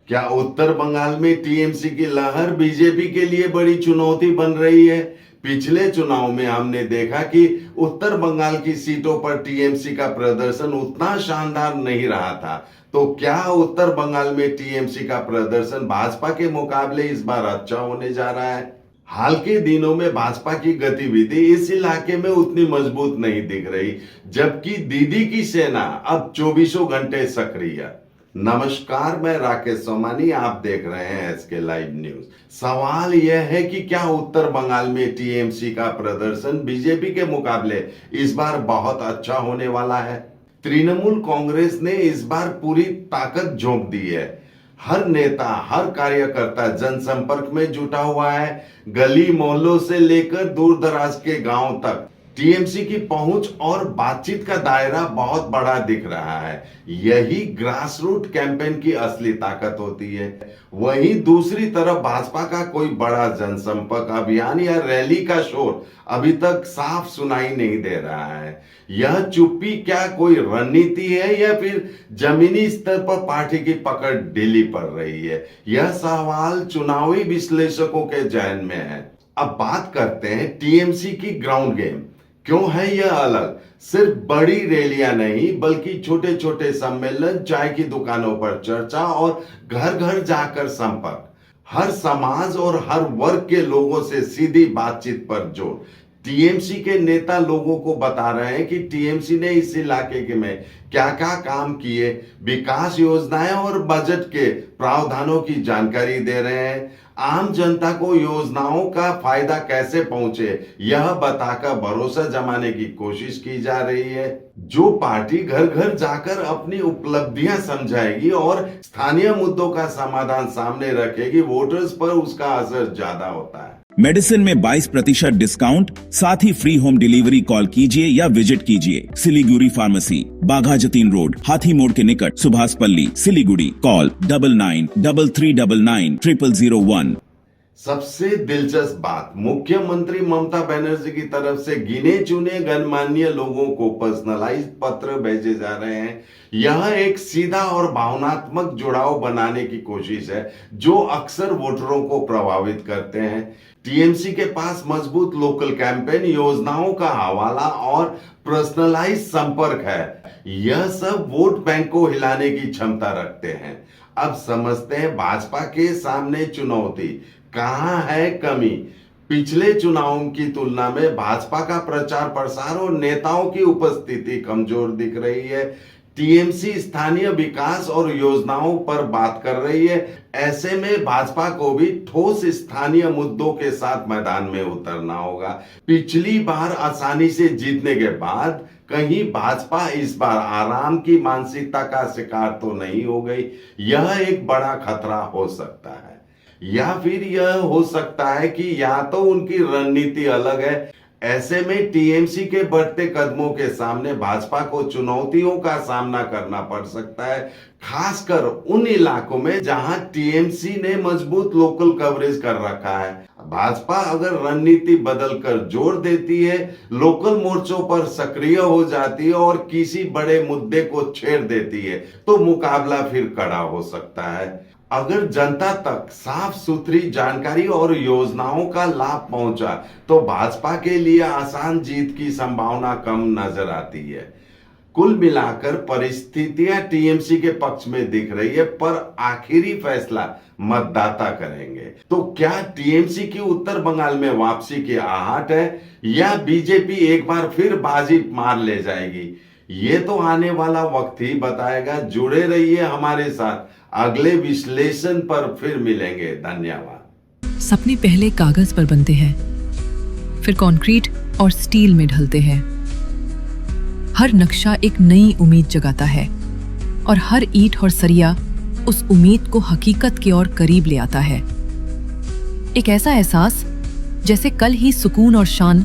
क्या उत्तर बंगाल में टीएमसी की लहर बीजेपी के लिए बड़ी चुनौती बन रही है? पिछले चुनाव में हमने देखा कि उत्तर बंगाल की सीटों पर टीएमसी का प्रदर्शन उतना शानदार नहीं रहा था। तो क्या उत्तर बंगाल में टीएमसी का प्रदर्शन भाजपा के मुकाबले इस बार अच्छा होने जा रहा है? हाल के दिनों में भाजपा की गतिविधि इस इलाके में उतनी मजबूत नहीं दिख रही, जबकि दीदी की सेना अब 24 घंटे सक्रिय है। नमस्कार, मैं राकेश सोमानी, आप देख रहे हैं एसके लाइव न्यूज। सवाल यह है कि क्या उत्तर बंगाल में टीएमसी का प्रदर्शन बीजेपी के मुकाबले इस बार बहुत अच्छा होने वाला है? तृणमूल कांग्रेस ने इस बार पूरी ताकत झोंक दी है। हर नेता, हर कार्यकर्ता जनसंपर्क में जुटा हुआ है। गली मोहल्लों से लेकर दूर दराज के गांव तक टीएमसी की पहुंच और बातचीत का दायरा बहुत बड़ा दिख रहा है। यही ग्रास रूट कैंपेन की असली ताकत होती है। वहीं दूसरी तरफ भाजपा का कोई बड़ा जनसंपर्क अभियान या रैली का शोर अभी तक साफ सुनाई नहीं दे रहा है। यह चुप्पी क्या कोई रणनीति है या फिर जमीनी स्तर पर पार्टी की पकड़ ढीली पड़ रही है? यह सवाल चुनावी विश्लेषकों के जहन में है। अब बात करते हैं टीएमसी की ग्राउंड गेम। क्यों है यह अलग? सिर्फ बड़ी रैलियां नहीं, बल्कि छोटे छोटे सम्मेलन, चाय की दुकानों पर चर्चा और घर घर जाकर संपर्क। हर समाज और हर वर्ग के लोगों से सीधी बातचीत पर जोर। टीएमसी के नेता लोगों को बता रहे हैं कि टीएमसी ने इस इलाके के में क्या क्या काम किए, विकास योजनाएं और बजट के प्रावधानों की जानकारी दे रहे हैं। आम जनता को योजनाओं का फायदा कैसे पहुंचे, यह बताकर भरोसा जमाने की कोशिश की जा रही है। जो पार्टी घर घर जाकर अपनी उपलब्धियां समझाएगी और स्थानीय मुद्दों का समाधान सामने रखेगी, वोटर्स पर उसका असर ज्यादा होता है। मेडिसिन में 22% डिस्काउंट, साथ ही फ्री होम डिलीवरी। कॉल कीजिए या विजिट कीजिए सिलीगुड़ी फार्मेसी, बाघा जतीन रोड, हाथी मोड़ के निकट, सुभाष पल्ली, सिलीगुड़ी। कॉल 9933990001। सबसे दिलचस्प बात, मुख्यमंत्री ममता बनर्जी की तरफ से गिने चुने गणमान्य लोगों को पर्सनलाइज्ड पत्र भेजे जा रहे हैं। यह एक सीधा और भावनात्मक जुड़ाव बनाने की कोशिश है, जो अक्सर वोटरों को प्रभावित करते हैं। टीएमसी के पास मजबूत लोकल कैंपेन, योजनाओं का हवाला और पर्सनलाइज्ड संपर्क है। यह सब वोट बैंक को हिलाने की क्षमता रखते हैं। अब समझते हैं भाजपा के सामने चुनौती कहां है, कमी। पिछले चुनावों की तुलना में भाजपा का प्रचार प्रसार और नेताओं की उपस्थिति कमजोर दिख रही है। टीएमसी स्थानीय विकास और योजनाओं पर बात कर रही है। ऐसे में भाजपा को भी ठोस स्थानीय मुद्दों के साथ मैदान में उतरना होगा। पिछली बार आसानी से जीतने के बाद कहीं भाजपा इस बार आराम की मानसिकता का शिकार तो नहीं हो गई? यह एक बड़ा खतरा हो सकता है। या फिर यह हो सकता है कि या तो उनकी रणनीति अलग है। ऐसे में टीएमसी के बढ़ते कदमों के सामने भाजपा को चुनौतियों का सामना करना पड़ सकता है, खासकर उन इलाकों में जहां टीएमसी ने मजबूत लोकल कवरेज कर रखा है। भाजपा अगर रणनीति बदलकर जोर देती है, लोकल मोर्चों पर सक्रिय हो जाती है और किसी बड़े मुद्दे को छेड़ देती है, तो मुकाबला फिर कड़ा हो सकता है। अगर जनता तक साफ सुथरी जानकारी और योजनाओं का लाभ पहुंचा, तो भाजपा के लिए आसान जीत की संभावना कम नजर आती है। कुल मिलाकर परिस्थितियां टीएमसी के पक्ष में दिख रही है, पर आखिरी फैसला मतदाता करेंगे। तो क्या टीएमसी की उत्तर बंगाल में वापसी की आहट है या बीजेपी एक बार फिर बाजी मार ले जाएगी? ये तो आने वाला वक्त ही बताएगा। जुड़े रहिए हमारे साथ, अगले विश्लेषण पर फिर मिलेंगे। धन्यवाद। सपने पहले कागज पर बनते हैं, फिर कंक्रीट और स्टील में ढलते हैं। हर नक्शा एक नई उम्मीद जगाता है और हर ईंट और सरिया उस उम्मीद को हकीकत की ओर करीब ले आता है। एक ऐसा एहसास जैसे कल ही सुकून और शान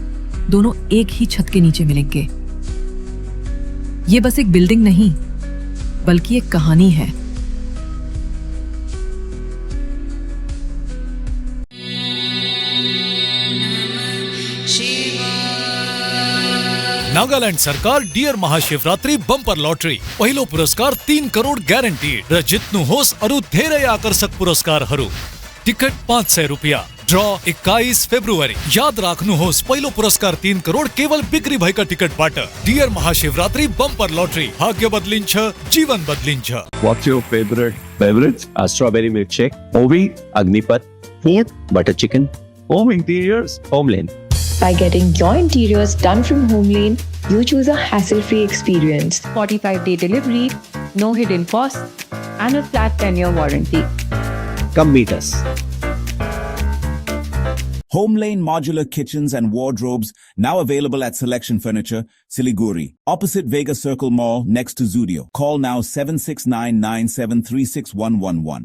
दोनों एक ही छत के नीचे मिलेंगे। ये बस एक बिल्डिंग नहीं, बल्कि एक कहानी है। नागालँड सरकार डियर महाशिवरात्री बंपर लॉटरी पहिलो पुरस्कार 3 करोड़ ग्यारंटीड र जित्नु होस् अरु धेरै आकर्षक पुरस्कारहरू। टिकट 500 रुपियाँ। ड्र 21 फेब्रुअरी। याद राख्नुहोस् पहिलो पुरस्कार 3 करोड़ केवल बिक्री भएका टिकटबाट। डियर महाशिवरात्री बम्पर लॉटरी, भाग्य बदलिन्छ, जीवन बदलिन्छ। What's your favorite beverage? Strawberry milkshake. Ovi, Agnipat. Yep. Butter chicken. Home interiors. Homeland. By getting your interiors done from Homelane, you choose a hassle-free experience. 45-day delivery, no hidden costs, and a flat 10-year warranty. Come meet us. Homelane Modular Kitchens and Wardrobes, now available at Selection Furniture, Siliguri, opposite Vega Circle Mall, next to Zudio. Call now 7699736111.